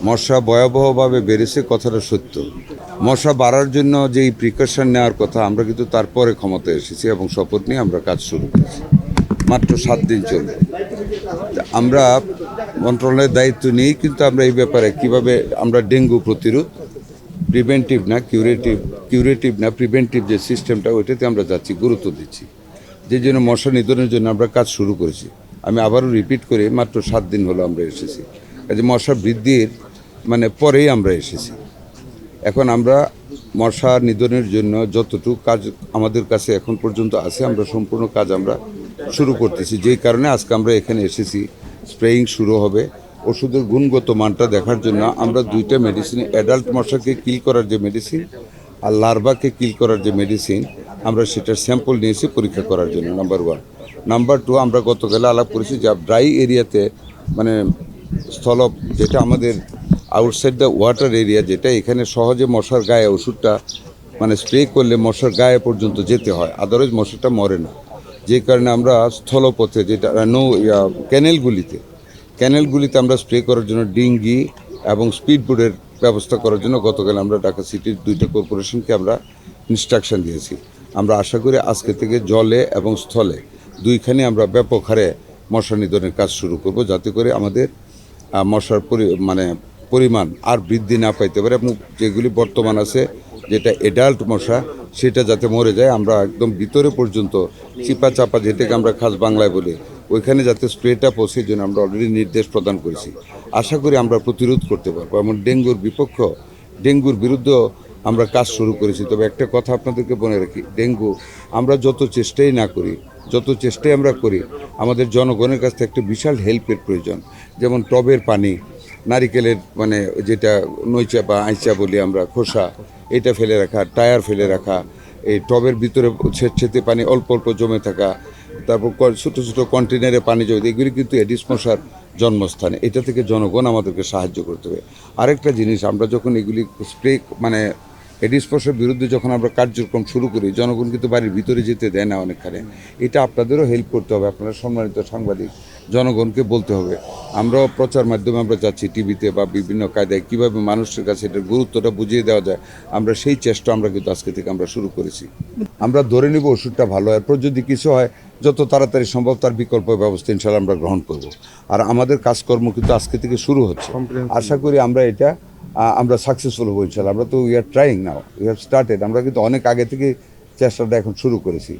মশা ভয়াবহভাবে বেড়েছে, কথাটা সত্য। মশা বাড়ার জন্য যেই প্রিকশন নেওয়ার কথা, আমরা কিন্তু তারপরে ক্ষমতায় এসেছি এবং শপথ নিয়ে আমরা কাজ শুরু করেছি। মাত্র 7 দিন চলবে। আমরা মন্ত্রণালয়ের দায়িত্ব নিয়েই কিন্তু আমরা এই ব্যাপারে কিভাবে আমরা ডেঙ্গু প্রতিরোধ, প্রিভেন্টিভ না কিউরেটিভ না প্রিভেন্টিভ যে সিস্টেমটা, ওইটাতে আমরা যাচ্ছি, গুরুত্ব দিচ্ছি। যে জন্য মশা নিধনের জন্য আমরা কাজ শুরু করেছি। আমি আবারও রিপিট করে, মাত্র 7 দিন হলো আমরা এসেছি। কাজে মশা বৃদ্ধির পরেই আমরা এসেছি। এখন আমরা মশা নিধনের জন্য যতটুকু কাজ আমাদের কাছে এখন পর্যন্ত আছে, আমরা সম্পূর্ণ কাজ আমরা শুরু করতেছি। যেই কারণে আজকে আমরা এখানে এসেছি। স্প্রেয়িং শুরু হবে। ওষুধের গুণগত মানটা দেখার জন্য আমরা 2টা মেডিসিন, অ্যাডাল্ট মশাকে কিল করার যে মেডিসিন আর লার্ভাকে কিল করার যে মেডিসিন, আমরা সেটার স্যাম্পল নিয়েছি পরীক্ষা করার জন্য, নাম্বার 1। নাম্বার 2, আমরা গতকাল আলাপ করেছি যে ড্রাই এরিয়াতে, স্থল, যেটা আমাদের আউটসাইড দ্য ওয়াটার এরিয়া, যেটা এখানে সহজে মশার গায়ে ওষুধটা স্প্রে করলে মশার গায়ে পর্যন্ত যেতে হয়, আদারওয়াইজ মশাটা মরে না। যে কারণে আমরা স্থলপথে, যেটা ক্যানেলগুলিতে আমরা স্প্রে করার জন্য ডিঙ্গি এবং স্পিড বোটের ব্যবস্থা করার জন্য গতকাল আমরা ঢাকা সিটির 2টা কর্পোরেশনকে আমরা ইনস্ট্রাকশন দিয়েছি। আমরা আশা করি আজকে থেকে জলে এবং স্থলে দুইখানে আমরা ব্যাপক হারে মশা নিধনের কাজ শুরু করব, যাতে করে আমাদের মশার পরিমাণ আর বৃদ্ধি না পাইতে পারে, এবং যেগুলি বর্তমান আছে, যেটা অ্যাডাল্ট মশা, সেটা যাতে মরে যায়। আমরা একদম ভিতরে পর্যন্ত চিপা চাপা, যেটাকে আমরা খাস বাংলায় বলি, ওইখানে যাতে স্প্রেটা পৌঁছে জন্য আমরা অলরেডি নির্দেশ প্রদান করেছি। আশা করি আমরা প্রতিরোধ করতে পারবো। এমন ডেঙ্গুর বিরুদ্ধে আমরা কাজ শুরু করেছি। তবে একটা কথা আপনাদেরকে বলে রাখি, ডেঙ্গু আমরা যত চেষ্টাই আমরা করি, আমাদের জনগণের কাছ থেকে একটা বিশাল হেল্পের প্রয়োজন। যেমন টবের পানি, নারিকেলের যেটা নইচা বা আইচা বলি আমরা, খোসা, এটা ফেলে রাখা, টায়ার ফেলে রাখা, এই টবের ভিতরে ছেতে পানি অল্প অল্প জমে থাকা, তারপর ছোটো ছোটো কন্টেনারে পানি জমে, এগুলি কিন্তু এডিস মশার জন্মস্থানে। এটা থেকে জনগণ আমাদেরকে সাহায্য করতে হবে। আরেকটা জিনিস, আমরা যখন এগুলি স্প্রে এডিস মশার বিরুদ্ধে যখন আমরা কার্যক্রম শুরু করি, জনগণ কিন্তু বাড়ির ভিতরে যেতে দেয় না অনেকখানে। এটা আপনাদেরও হেল্প করতে হবে, আপনারা সম্মানিত সাংবাদিক, জনগণকে বলতে হবে। আমরাও প্রচার মাধ্যমে আমরা যাচ্ছি, টিভিতে বা বিভিন্ন কায়দায়, কীভাবে মানুষের কাছে এটার গুরুত্বটা বুঝিয়ে দেওয়া যায়, আমরা সেই চেষ্টা আমরা কিন্তু আজকে থেকে আমরা শুরু করেছি। আমরা ধরে নিব ওষুধটা ভালো, এরপর যদি কিছু হয়, যত তাড়াতাড়ি সম্ভব তার বিকল্প ব্যবস্থা ইনশাআল্লাহ আমরা গ্রহণ করব। আর আমাদের কাজকর্ম কিন্তু আজকে থেকে শুরু হচ্ছে। আশা করি আমরা সাকসেসফুল হবো ইনশাআল্লাহ। আমরা তো we are trying now, we have started. আমরা কিন্তু অনেক আগে থেকে চেষ্টাটা এখন শুরু করেছি।